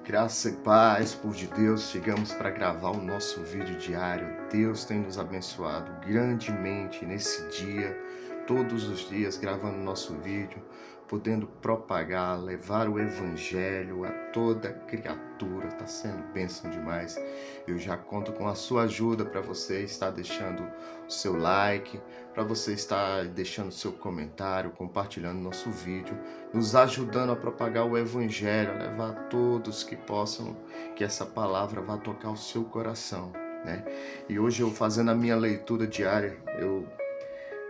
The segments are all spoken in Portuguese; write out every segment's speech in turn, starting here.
Graça e paz, povo de Deus, chegamos para gravar o nosso vídeo diário. Deus tem nos abençoado grandemente nesse dia, todos os dias gravando nosso vídeo, podendo propagar, levar o evangelho a toda criatura. Está sendo bênção demais. Eu já conto com a sua ajuda para você estar deixando o seu like, para você estar deixando seu comentário, compartilhando nosso vídeo, nos ajudando a propagar o evangelho, a levar a todos que possam, que essa palavra vá tocar o seu coração, né? E hoje eu fazendo a minha leitura diária, eu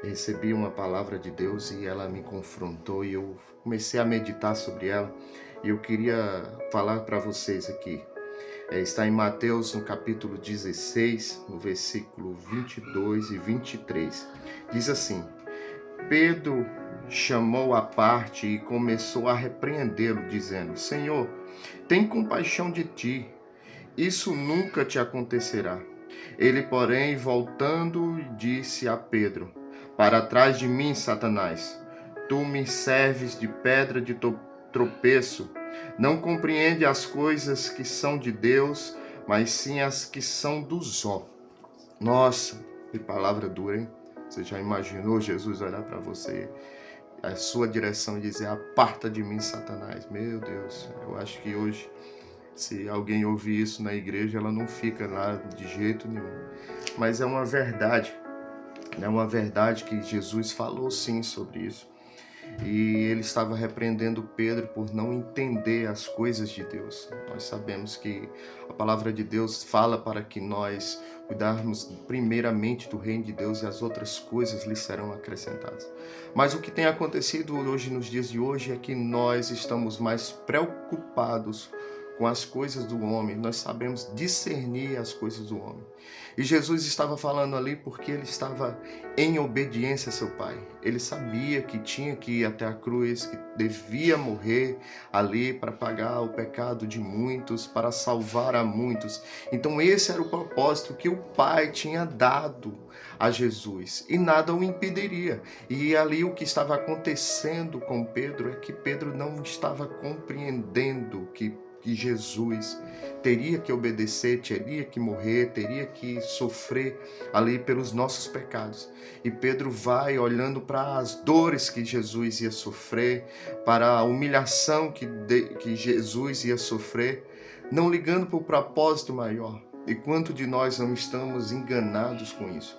recebi uma palavra de Deus e ela me confrontou e eu comecei a meditar sobre ela e eu queria falar para vocês aqui. Está em Mateus, no capítulo 16, no versículo 22 e 23. Diz assim: Pedro chamou à parte e começou a repreendê-lo, dizendo: Senhor, tem compaixão de ti, isso nunca te acontecerá. Ele, porém, voltando, disse a Pedro: Para trás de mim, Satanás, tu me serves de pedra de tropeço, não compreende as coisas que são de Deus, mas sim as que são dos homens. Nossa, que palavra dura, hein? Você já imaginou Jesus olhar para você, a sua direção e dizer: aparta de mim, Satanás? Meu Deus, eu acho que hoje, se alguém ouvir isso na igreja, ela não fica lá de jeito nenhum. Mas é uma verdade que Jesus falou sim sobre isso. E ele estava repreendendo Pedro por não entender as coisas de Deus. Nós sabemos que a palavra de Deus fala para que nós cuidarmos primeiramente do reino de Deus e as outras coisas lhe serão acrescentadas. Mas o que tem acontecido hoje, nos dias de hoje, é que nós estamos mais preocupados com as coisas do homem. Nós sabemos discernir as coisas do homem. E Jesus estava falando ali porque ele estava em obediência a seu Pai. Ele sabia que tinha que ir até a cruz, que devia morrer ali para pagar o pecado de muitos, para salvar a muitos. Então esse era o propósito que o Pai tinha dado a Jesus e nada o impediria. E ali o que estava acontecendo com Pedro é que Pedro não estava compreendendo que Jesus teria que obedecer, teria que morrer, teria que sofrer ali pelos nossos pecados. E Pedro vai olhando para as dores que Jesus ia sofrer, para a humilhação que Jesus ia sofrer, não ligando para o propósito maior. E quanto de nós não estamos enganados com isso?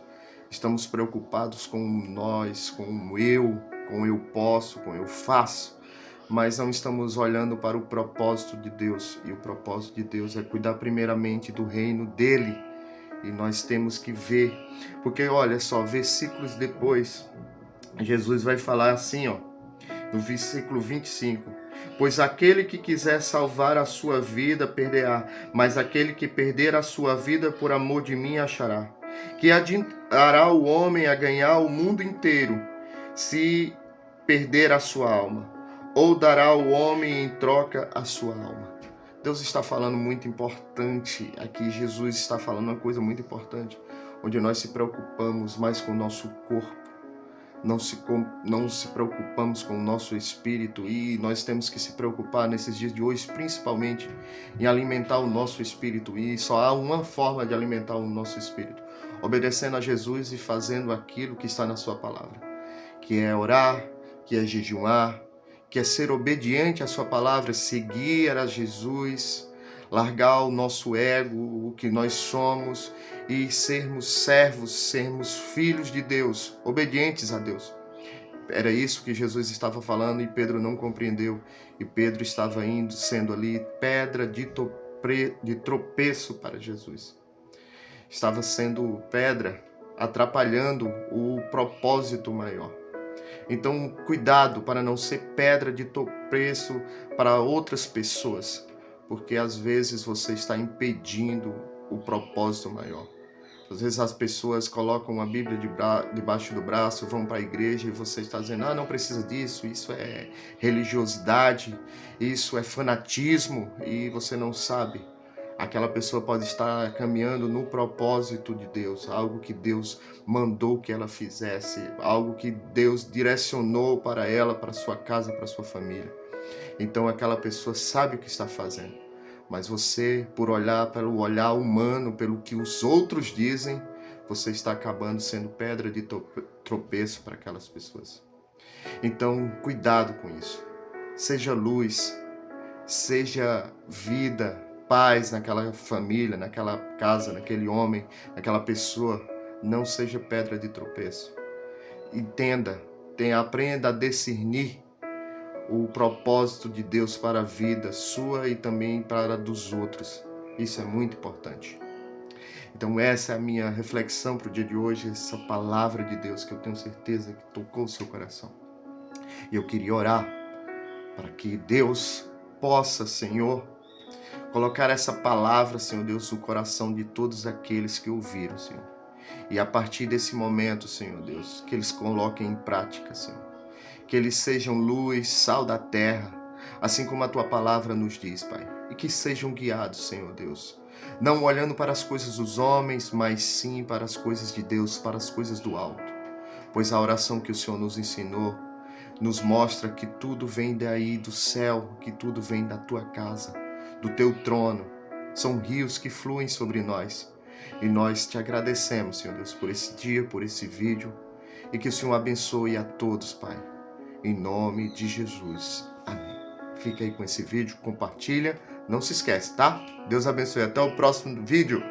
Estamos preocupados com nós, com o eu posso, com eu faço, mas não estamos olhando para o propósito de Deus. E o propósito de Deus é cuidar primeiramente do reino dele. E nós temos que ver, porque olha só, versículos depois, Jesus vai falar assim, ó, no versículo 25: Pois aquele que quiser salvar a sua vida perderá, mas aquele que perder a sua vida por amor de mim achará. Que adiantará o homem a ganhar o mundo inteiro, se perder a sua alma? Ou dará o homem em troca a sua alma? Deus está falando muito importante aqui, Jesus está falando uma coisa muito importante, onde nós se preocupamos mais com o nosso corpo, não se preocupamos com o nosso espírito, e nós temos que se preocupar nesses dias de hoje, principalmente em alimentar o nosso espírito, e só há uma forma de alimentar o nosso espírito: obedecendo a Jesus e fazendo aquilo que está na sua palavra, que é orar, que é jejuar, que é ser obediente à sua palavra, seguir a Jesus, largar o nosso ego, o que nós somos, e sermos servos, sermos filhos de Deus, obedientes a Deus. Era isso que Jesus estava falando e Pedro não compreendeu. E Pedro estava sendo ali pedra de tropeço para Jesus. Estava sendo pedra, atrapalhando o propósito maior. Então, cuidado para não ser pedra de tropeço para outras pessoas, porque às vezes você está impedindo o propósito maior. Às vezes as pessoas colocam a Bíblia debaixo do braço, vão para a igreja e você está dizendo: não precisa disso, isso é religiosidade, isso é fanatismo, e você não sabe. Aquela pessoa pode estar caminhando no propósito de Deus, algo que Deus mandou que ela fizesse, algo que Deus direcionou para ela, para sua casa, para sua família. Então aquela pessoa sabe o que está fazendo. Mas você, por olhar pelo olhar humano, pelo que os outros dizem, você está acabando sendo pedra de tropeço para aquelas pessoas. Então, cuidado com isso. Seja luz, seja vida, paz naquela família, naquela casa, naquele homem, naquela pessoa. Não seja pedra de tropeço. Entenda, aprenda a discernir o propósito de Deus para a vida sua e também para a dos outros. Isso é muito importante. Então essa é a minha reflexão para o dia de hoje, essa palavra de Deus que eu tenho certeza que tocou o seu coração. E eu queria orar para que Deus possa, Senhor, colocar essa palavra, Senhor Deus, no coração de todos aqueles que ouviram, Senhor. E a partir desse momento, Senhor Deus, que eles coloquem em prática, Senhor. Que eles sejam luz, sal da terra, assim como a Tua palavra nos diz, Pai. E que sejam guiados, Senhor Deus, não olhando para as coisas dos homens, mas sim para as coisas de Deus, para as coisas do alto. Pois a oração que o Senhor nos ensinou nos mostra que tudo vem daí do céu, que tudo vem da Tua casa, do Teu trono. São rios que fluem sobre nós. E nós te agradecemos, Senhor Deus, por esse dia, por esse vídeo. E que o Senhor abençoe a todos, Pai. Em nome de Jesus. Amém. Fica aí com esse vídeo, compartilha. Não se esquece, tá? Deus abençoe. Até o próximo vídeo.